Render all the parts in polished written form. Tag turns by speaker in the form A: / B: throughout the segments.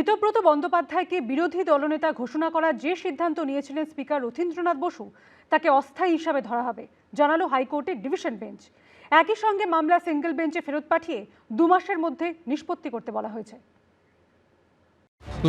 A: ঋতব্রত বন্দ্যোপাধ্যায়কে বিরোধী দলনেতা ঘোষণা করার যে সিদ্ধান্ত নিয়েছিলেন স্পিকার রথীন্দ্রনাথ বসু তাকে অস্থায়ী হিসাবে ধরা হবে, জানালো হাইকোর্টের ডিভিশন বেঞ্চ। একই সঙ্গে মামলা সিঙ্গেল বেঞ্চে ফেরত পাঠিয়ে 2 মাসের মধ্যে নিষ্পত্তি করতে বলা হয়েছে।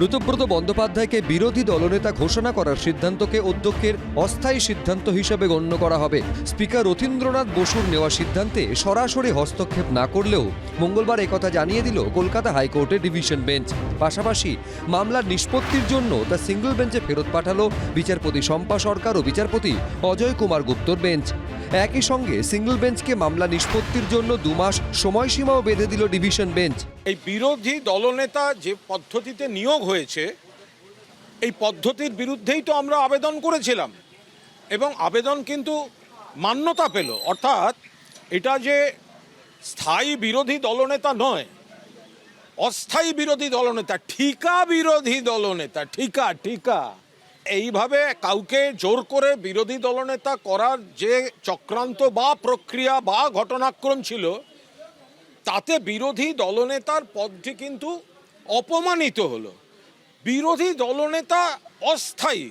B: ঋতব্রত বন্দ্যোপাধ্যায়কে বিরোধী দলনেতা ঘোষণা করার সিদ্ধান্তকে অধ্যক্ষের অস্থায়ী সিদ্ধান্ত হিসেবে গণ্য করা হবে। স্পিকার রথীন্দ্রনাথ বসুর নেওয়া সিদ্ধান্তে সরাসরি হস্তক্ষেপ না করলেও মঙ্গলবার একথা জানিয়ে দিল কলকাতা হাইকোর্টের ডিভিশন বেঞ্চ। পাশাপাশি মামলার নিষ্পত্তির জন্য তা সিঙ্গল বেঞ্চে ফেরত পাঠালো বিচারপতি শম্পা সরকার ও বিচারপতি অজয় কুমার গুপ্তর বেঞ্চ। একই সঙ্গে সিঙ্গল বেঞ্চকে মামলা নিষ্পত্তির জন্য 2 মাস সময়সীমাও বেঁধে দিল ডিভিশন বেঞ্চ।
C: এই বিরোধী দলনেতা যে পদ্ধতিতে নিয়োগ হয়েছে এই পদ্ধতির বিরুদ্ধেই তো আমরা আবেদন করেছিলাম এবং আবেদন কিন্তু মান্যতা পেল। অর্থাৎ এটা যে স্থায়ী বিরোধী দলনেতা নয়, অস্থায়ী বিরোধী দলনেতা, ঠিকা বিরোধী দলনেতা, ঠিকা এইভাবে কাউকে জোর করে বিরোধী দলনেতা করার যে চক্রান্ত বা প্রক্রিয়া বা ঘটনাক্রম ছিল তাতে বিরোধী দলনেতার পদটি কিন্তু অপমানিত হলো। বিরোধী দলনেতা অস্থায়ী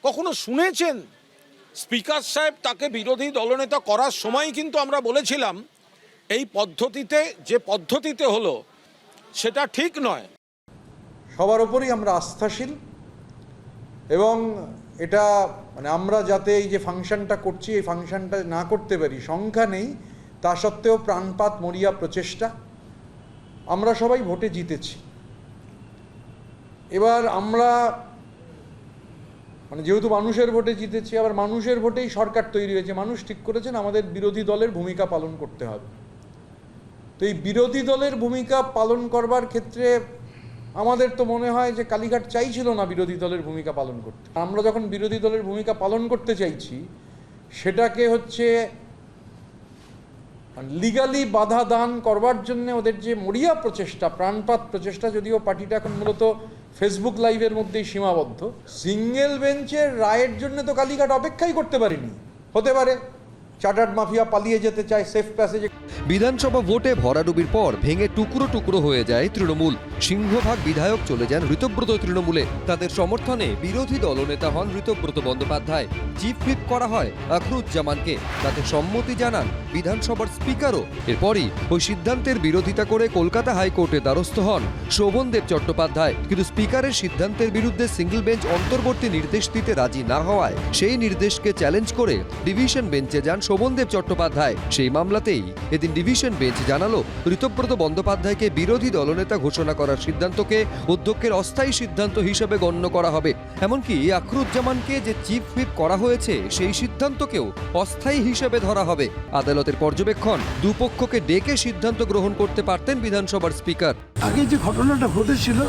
C: কখনো শুনেছেন? স্পিকার সাহেব তাকে বিরোধী দলনেতা করার সময় কিন্তু আমরা বলেছিলাম এই পদ্ধতিতে যে পদ্ধতিতে হলো সেটা ঠিক নয়।
D: সবার উপরই আমরা আস্থাশীল এবং এটা আমরা যাতে এই যে ফাংশনটা করছি এই ফাংশনটা না করতে পারি সংখ্যা নেই, তা সত্ত্বেও প্রাণপাত মরিয়া প্রচেষ্টা, আমরা সবাই ভোটে জিতেছি। এবার আমরা যেহেতু মানুষের ভোটে জিতেছি, আবার মানুষের ভোটেই সরকার তৈরি হয়েছে, মানুষ ঠিক করেছেন আমাদের বিরোধী দলের ভূমিকা পালন করতে হবে। তো এই বিরোধী দলের ভূমিকা পালন করবার ক্ষেত্রে আমাদের তো মনে হয় যে কালীঘাট চাইছিল না বিরোধী দলের ভূমিকা পালন করতে। আমরা যখন বিরোধী দলের ভূমিকা পালন করতে চাইছি সেটাকে লিগালি বাধা দান করবার জন্য ওদের যে মরিয়া প্রচেষ্টা, প্রাণপাত প্রচেষ্টা, যদিও পার্টিটা এখন মূলত ফেসবুক লাইভের মধ্যেই সীমাবদ্ধ। সিঙ্গেল বেঞ্চের রায়ের জন্য তো কালীঘাট অপেক্ষাই করতে পারিনি। হতে পারে চার্টার্ড মাফিয়া পালিয়ে যেতে চায় সেফ প্যাসেজে।
B: বিধানসভা ভোটে ভরাডুবির পর ভেঙে টুকরো টুকরো হয়ে যায় তৃণমূল। সিংহভাগ বিধায়ক চলে যান ঋতব্রত তৃণমূলে। তাদের সমর্থনে বিরোধী দলনেতা হন ঋতব্রত বন্দ্যোপাধ্যায়। চিফ হুইপ করা হয় আখরুজ্জামানকে, তাতে সম্মতি জানান বিধানসভার স্পিকারও। এরপরই ওই সিদ্ধান্তের বিরোধিতা করে কলকাতা হাইকোর্টে দ্বারস্থ হন শোভনদেব চট্টোপাধ্যায়। কিন্তু স্পিকারের সিদ্ধান্তের বিরুদ্ধে সিঙ্গল বেঞ্চ অন্তর্বর্তী নির্দেশ দিতে রাজি না হওয়ায় সেই নির্দেশকে চ্যালেঞ্জ করে ডিভিশন বেঞ্চে যান শোভনদেব চট্টোপাধ্যায়। সেই মামলাতেই এদিন ডিভিশন বেঞ্চ জানালো ঋতব্রত বন্দ্যোপাধ্যায়কে বিরোধী দলনেতা ঘোষণা করার সিদ্ধান্তকে অধ্যক্ষের অস্থায়ী সিদ্ধান্ত হিসেবে গণ্য করা হবে। এমনকি আখরুজ্জামানকে যে চিফ হুইপ করা হয়েছে সেই সিদ্ধান্তকেও অস্থায়ী হিসেবে ধরা হবে। আদালতের পর্যবেক্ষণ, দুপক্ষকে ডেকে সিদ্ধান্ত গ্রহণ করতে পারতেন বিধানসভার স্পিকার।
E: আগে যে ঘটনাটা ঘটেছিল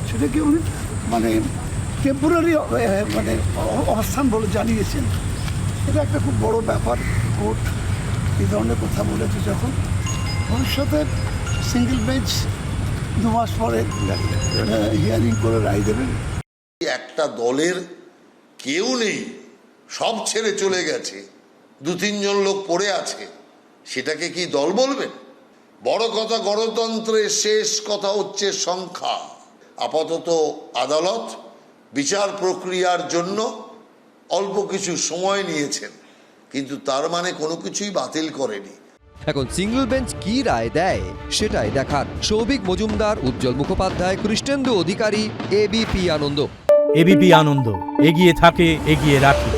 E: সেটাকে উনি টেম্পোরারি অবস্থান বলে জানিয়েছেন। এটা একটা খুব বড় ব্যাপার। কোর্ট এই ধরনের কথা বলেছে যখন, ভবিষ্যতে সিঙ্গেল বেঞ্চ 2 মাস পরে হিয়ারিং করে রায় দেবেন।
F: একটা দলের কেউ নেই, সব ছেড়ে চলে গেছে, 2-3 জন লোক পড়ে আছে, সেটাকে কি দল বলবেন? বড় কথা গণতন্ত্রের শেষ কথা হচ্ছে সংখ্যা। আপাতত আদালত বিচার প্রক্রিয়ার জন্য অল্প কিছু সময় নিয়েছেন, কিন্তু তার মানে কোনো কিছুই বাতিল করেনি।
B: এখন সিঙ্গল বেঞ্চ কি রায় দেয় সেটাই দেখার। সৌভিক মজুমদার, উজ্জ্বল মুখোপাধ্যায়, কৃষ্ণেন্দু অধিকারী, এবিপি আনন্দ।
G: এবিপি আনন্দ, এগিয়ে থাকে, এগিয়ে রাখে।